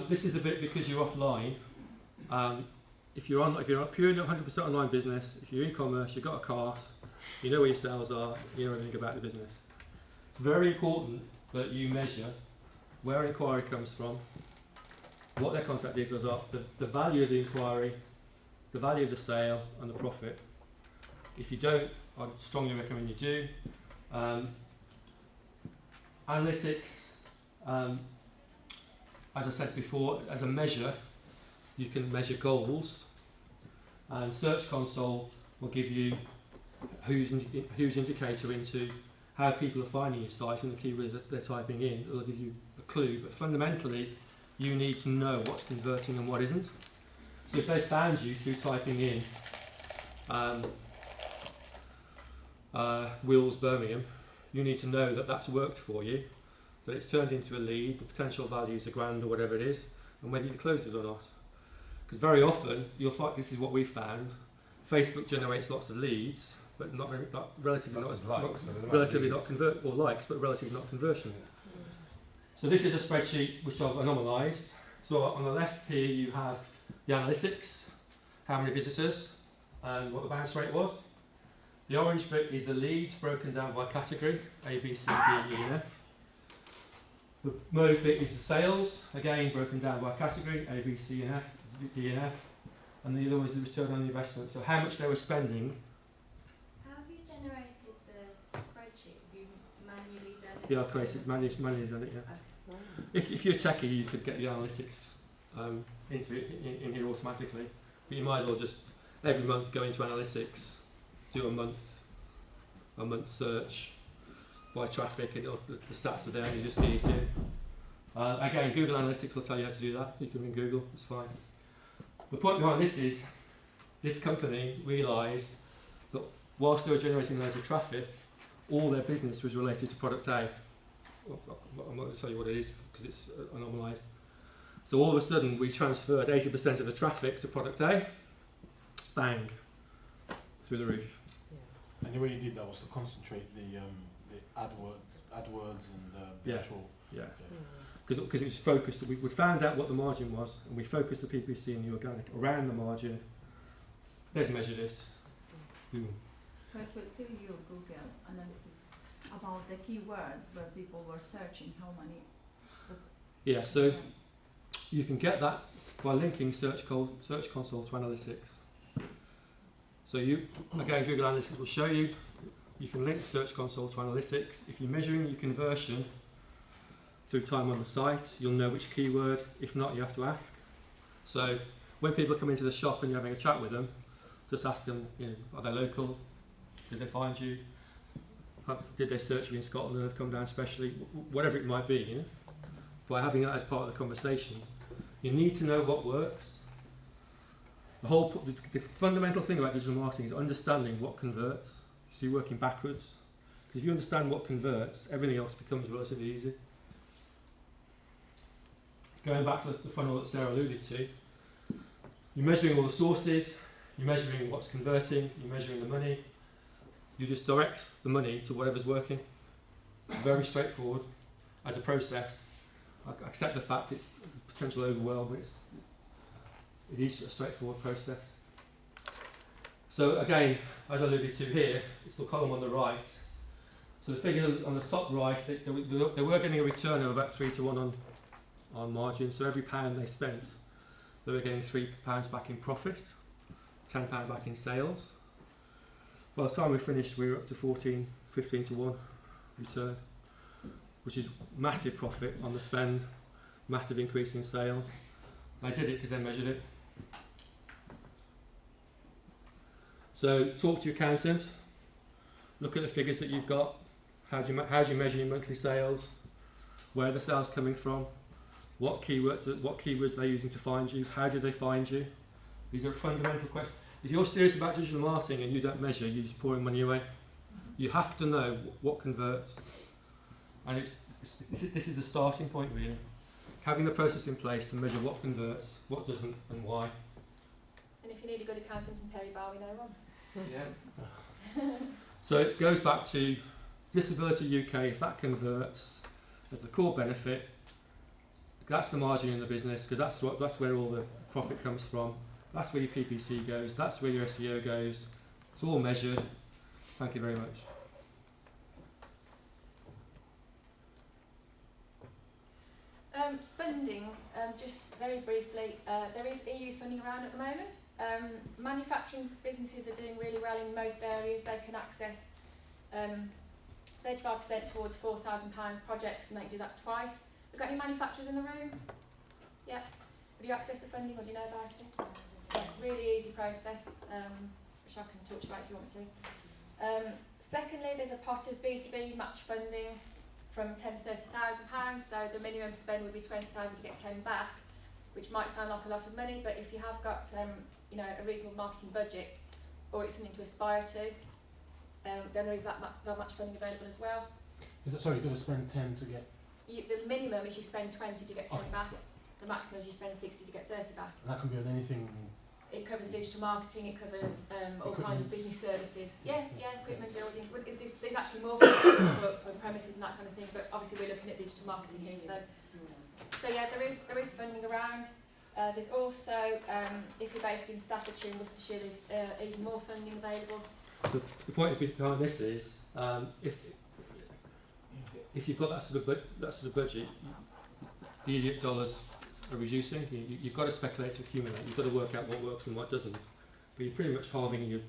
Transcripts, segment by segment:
This is a bit because you're offline. If you're purely 100% online business, if you're e-commerce, you've got a cart, you know where your sales are, you know everything about the business. It's very important that you measure where an inquiry comes from, what their contact details are, the value of the inquiry, the value of the sale, and the profit. If you don't, I'd strongly recommend you do. Analytics, as I said before, as a measure, you can measure goals, and Search Console will give you a huge indicator into how people are finding your site and the keywords that they're typing in. It'll give you a clue, but fundamentally you need to know what's converting and what isn't. So if they found you through typing in Wills Birmingham, you need to know that that's worked for you, that it's turned into a lead, the potential value is £1,000 or whatever it is, and whether you close it or not. Because very often you'll find, this is what we found, Facebook generates lots of leads, but relatively not conversion. So this is a spreadsheet which I've anonymised. So on the left here you have the analytics, how many visitors, and what the bounce rate was. The orange bit is the leads broken down by category, A, B, C, D, E, and F. The mauve bit is the sales, again broken down by category, A, B, C, and F, D, and F. And the other one is the return on investment, so how much they were spending. How have you generated the spreadsheet? Have you manually done it? Yeah, I created, manually done it, yeah. If you're a techie, you could get the analytics into it in here automatically. But you might as well just every month go into analytics, do a month search by traffic, and the stats are there, and you just key it in. Again, Google Analytics will tell you how to do that. You can ring Google, it's fine. The point behind this is, this company realised that whilst they were generating loads of traffic, all their business was related to product A. Well, I'm not going to tell you what it is because it's anomalised. So all of a sudden we transferred 80% of the traffic to product A. Bang. Through the roof. And the way you did that was to concentrate the AdWords and the actual... Yeah. Because it was focused, we found out what the margin was, and we focused the PPC and the organic around the margin. They'd measured it. Boom. So it will tell you, Google Analytics, about the keywords where people were searching, how many. Yeah, so you can get that by linking Search Console to Analytics. So again, Google Analytics will show you, you can link Search Console to Analytics. If you're measuring your conversion through time on the site, you'll know which keyword. If not, you have to ask. So when people come into the shop and you're having a chat with them, just ask them, are they local? Did they find you? Did they search you in Scotland and have come down specially? Whatever it might be, By having that as part of the conversation, you need to know what works. The fundamental thing about digital marketing is understanding what converts. So you're working backwards. Because if you understand what converts, everything else becomes relatively easy. Going back to the funnel that Sarah alluded to, you're measuring all the sources, you're measuring what's converting, you're measuring the money. You just direct the money to whatever's working. It's very straightforward as a process. I accept the fact it's potential overwhelm, but it is a straightforward process. So again, as I alluded to here, it's the column on the right. So the figure on the top right, they were getting a return of about 3 to 1 on margin. So every pound they spent, they were getting £3 back in profit, £10 back in sales. By the time we finished, we were up to 15 to 1 return, which is massive profit on the spend, massive increase in sales. I did it because they measured it. So talk to your accountant, look at the figures that you've got, how do you measure your monthly sales, where are the sales coming from, what keywords they're using to find you, how do they find you. These are fundamental questions. If you're serious about digital marketing and you don't measure, you're just pouring money away. You have to know what converts. And this is the starting point really. Having the process in place to measure what converts, what doesn't, and why. And if you need a good accountant in Perry Bar, we know one. Yeah. So it goes back to Disability UK. If that converts as the core benefit, That's the margin in the business, because that's where all the profit comes from. That's where your PPC goes. That's where your SEO goes. It's all measured. Thank you very much. Funding, just very briefly, there is EU funding around at the moment. Manufacturing businesses are doing really well in most areas. They can access 35% towards £4,000 projects, and they can do that twice. Have got any manufacturers in the room? Yeah. Have you accessed the funding, or do you know about it? Yeah, really easy process, which I can talk to you about if you want me to. Secondly, there's a pot of B2B match funding from £10,000 to £30,000. So the minimum spend would be £20,000 to get 10 back, which might sound like a lot of money, but if you have got you know, a reasonable marketing budget, or it's something to aspire to, then there is that much funding available as well. Is that, sorry, you're going to spend 10 to get... The minimum is you spend 20 to get 10 Okay, back. yeah. The maximum is you spend 60 to get 30 back. And that can be on anything... It covers digital marketing, it covers all kinds of business services. Yeah, equipment, buildings. There's actually more for the premises and that kind of thing, but obviously we're looking at digital marketing here. So yeah, there is funding around. There's also, if you're based in Staffordshire and Worcestershire, there's even more funding available. So the point behind this is, if you've got that sort of budget, the idiot dollars are reducing. You've got to speculate to accumulate. You've got to work out what works and what doesn't. But you're pretty much halving your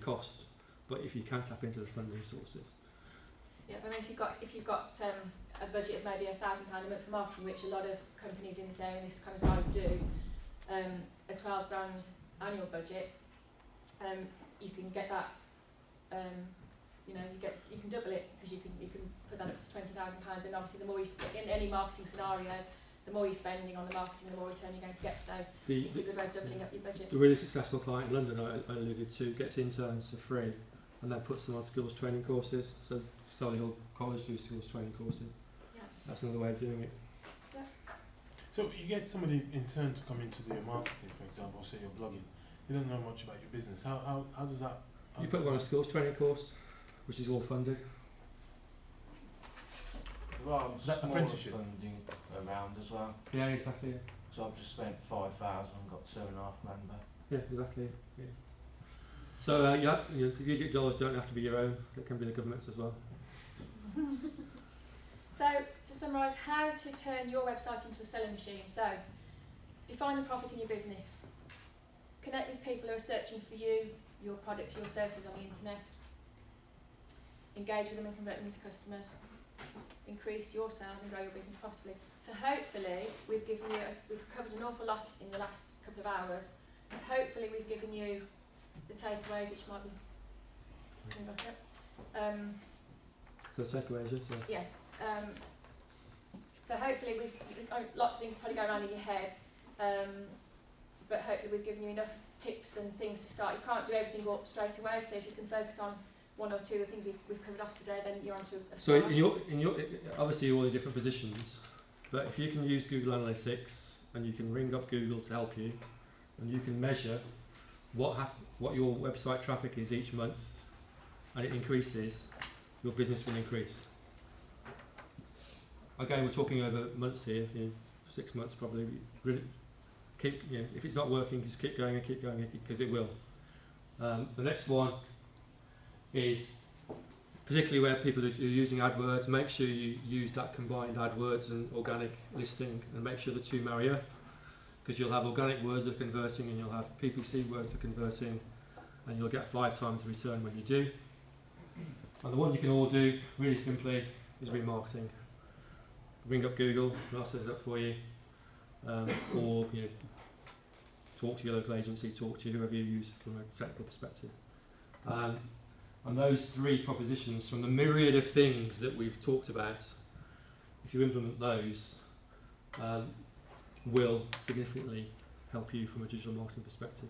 costs. But if you can tap into the funding sources. Yeah, I mean, if you've got a budget of maybe £1,000 a month for marketing, which a lot of companies in this area, this kind of size do, a 12 grand annual budget, you can get that. You know, you can double it, because you can put that up to £20,000, and obviously the more you in any marketing scenario, the more you're spending on the marketing, the more return you're going to get. So it's a good way of doubling up your budget. The really successful client in London I alluded to gets interns for free, and then puts them on skills training courses. So Solihull College do skills training courses. Yeah. That's another way of doing it. Yeah. So you get somebody in turn to come in to do your marketing, for example, or say you're blogging. You don't know much about your business. How does that... You put them on a skills training course, which is all funded. There are That smaller apprenticeship? funding around as well. Yeah, exactly. Yeah, So I've just spent 5,000 and got 2.5 grand back. yeah exactly. Yeah. So the idiot dollars don't have to be your own. It can be the government's as well. So to summarise, how to turn your website into a selling machine. So define the profit in your business. Connect with people who are searching for you, your product, your services on the internet. Engage with them and convert them into customers. Increase your sales and grow your business profitably. So hopefully we've covered an awful lot in the last couple of hours. And hopefully we've given you the takeaways, which might be coming back up. So takeaways, yes. Yeah. So hopefully lots of things probably go around in your head, but hopefully we've given you enough tips and things to start. You can't do everything all straight away, so if you can focus on one or two of the things we've covered off today, then you're onto a So start. in your obviously you're all in different positions, but if you can use Google Analytics and you can ring up Google to help you, and you can measure what your website traffic is each month, and it increases, your business will increase. Again, we're talking over months here, 6 months probably. Really keep, if it's not working, just keep going, because it will. The next one is particularly where people are using AdWords. Make sure you use that combined AdWords and organic listing, and make sure the two marry up, because you'll have organic words that are converting and you'll have PPC words that are converting, and you'll get 5 times the return when you do. And the one you can all do really simply is remarketing. Ring up Google, and I'll set it up for you, or talk to your local agency, talk to whoever you use from a technical perspective. And those 3 propositions, from the myriad of things that we've talked about, if you implement those, will significantly help you from a digital marketing perspective.